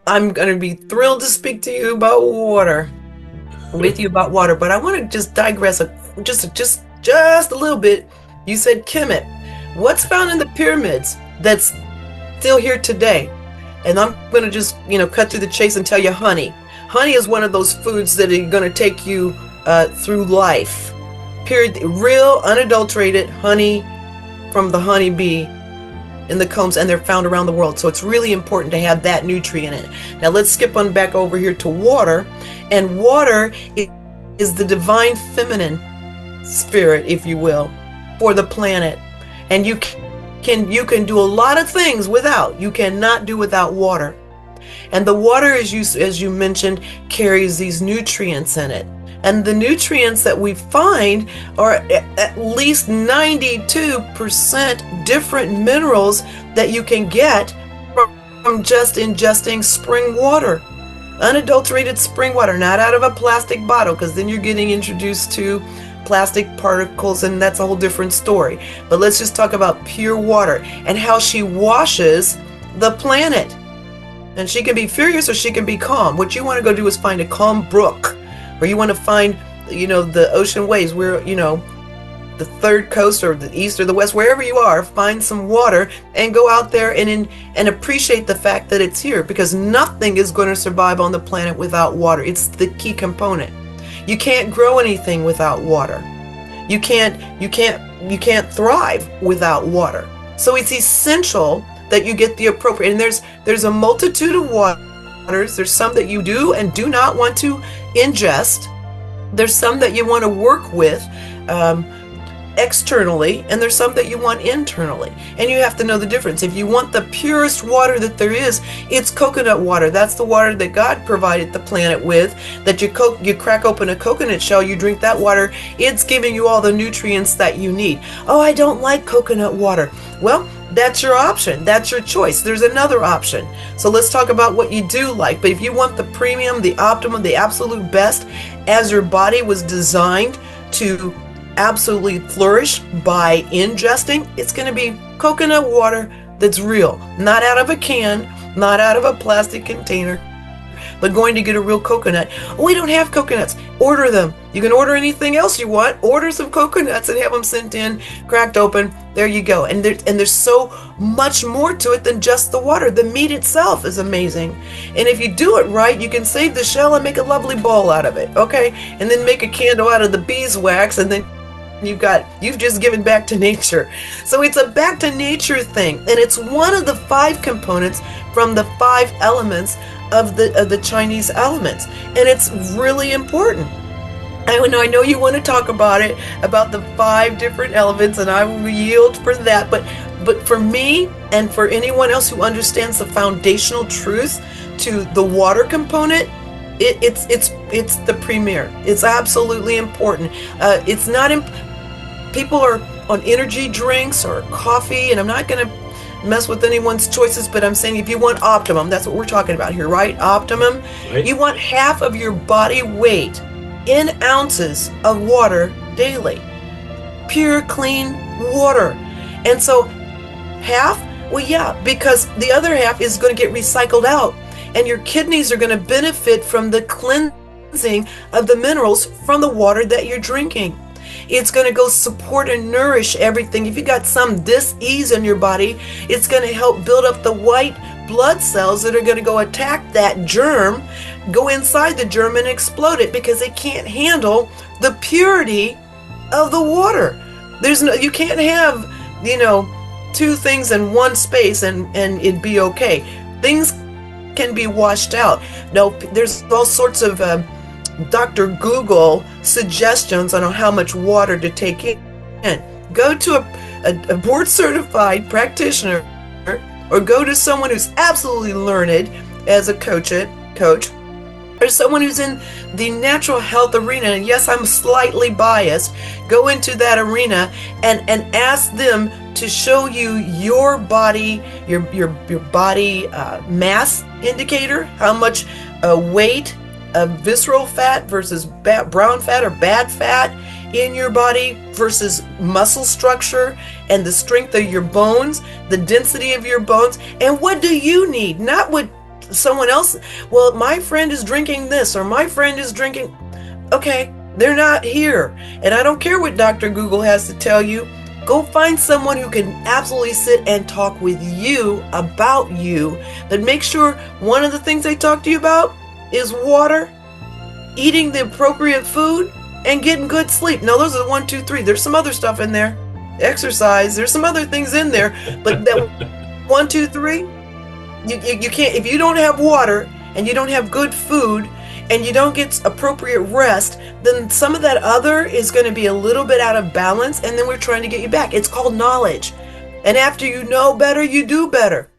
I'm going to be thrilled to speak to you about water, with you about water, but I want to just digress just a little bit. You said Kemet. What's found in the pyramids that's still here today? And I'm going to just, cut through the chase and tell you honey. Honey is one of those foods that are going to take you through life. Period. Real, unadulterated honey from the honeybee in the combs, and they're found around the world. So it's really important to have that nutrient in it. Now let's skip on back over here to water. And water is the divine feminine spirit, if you will, for the planet. And you can do a lot of things without. You cannot do without water. And the water, as you mentioned, carries these nutrients in it. And the nutrients that we find are at least 92% different minerals that you can get from just ingesting spring water. Unadulterated spring water, not out of a plastic bottle, because then you're getting introduced to plastic particles, and that's a whole different story. But let's just talk about pure water and how she washes the planet. And she can be furious or she can be calm. What you want to go do is find a calm brook, or you want to find, the ocean waves where, the third coast or the east or the west, wherever you are, find some water and go out there and appreciate the fact that it's here, because nothing is going to survive on the planet without water. It's the key component. You can't grow anything without water. You can't thrive without water. So it's essential that you get the appropriate, and there's a multitude of waters. There's some that you do and do not want to ingest. There's some that you want to work with externally, and there's some that you want internally. And you have to know the difference. If you want the purest water that there is, it's coconut water. That's the water that God provided the planet with, that you crack open a coconut shell, you drink that water, it's giving you all the nutrients that you need. Oh, I don't like coconut water. Well, that's your option. That's your choice. There's another option. So let's talk about what you do like. But if you want the premium, the optimum, the absolute best, as your body was designed to absolutely flourish by ingesting, it's going to be coconut water that's real, not out of a can, not out of a plastic container, but going to get a real coconut. Oh, we don't have coconuts. Order them. You can order anything else you want. Order some coconuts and have them sent in, cracked open. There you go. And there's so much more to it than just the water. The meat itself is amazing. And if you do it right, you can save the shell and make a lovely bowl out of it, okay? And then make a candle out of the beeswax, and then you've just given back to nature. So it's a back to nature thing, and it's one of the 5 components from the 5 elements of the Chinese elements, and it's really important. I know you want to talk about it, about the 5 different elements, and I will yield for that, but for me and for anyone else who understands the foundational truth to the water component, it's the premier. It's absolutely important. It's not people are on energy drinks or coffee, and I'm not going to mess with anyone's choices, but I'm saying if you want optimum, that's what we're talking about here, right? Optimum. Right. You want half of your body weight in ounces of water daily. Pure, clean water. And so half, well, yeah, because the other half is going to get recycled out, and your kidneys are going to benefit from the cleansing of the minerals from the water that you're drinking. It's going to go support and nourish everything. If you got some dis-ease in your body, it's going to help build up the white blood cells that are going to go attack that germ, go inside the germ and explode it, because it can't handle the purity of the water. You can't have, 2 things in one space and it'd be okay. Things can be washed out. No, there's all sorts of Dr. Google suggestions on how much water to take in. Go to a board certified practitioner, or go to someone who's absolutely learned as a coach, or someone who's in the natural health arena. And yes, I'm slightly biased. Go into that arena and ask them to show you your body, your body mass indicator, how much weight of visceral fat versus brown fat or bad fat in your body versus muscle structure, and the strength of your bones, the density of your bones, and what do you need, not what someone else, well, my friend is drinking this or my friend is drinking. Okay, they're not here. And I don't care what Dr. Google has to tell you. Go find someone who can absolutely sit and talk with you about you. But make sure one of the things they talk to you about is water, eating the appropriate food, and getting good sleep. Now, those are the 1, 2, 3. There's some other stuff in there. Exercise. There's some other things in there. But that 1, 2, 3, you can't, if you don't have water and you don't have good food and you don't get appropriate rest, then some of that other is going to be a little bit out of balance, and then we're trying to get you back. It's called knowledge. And after you know better, you do better.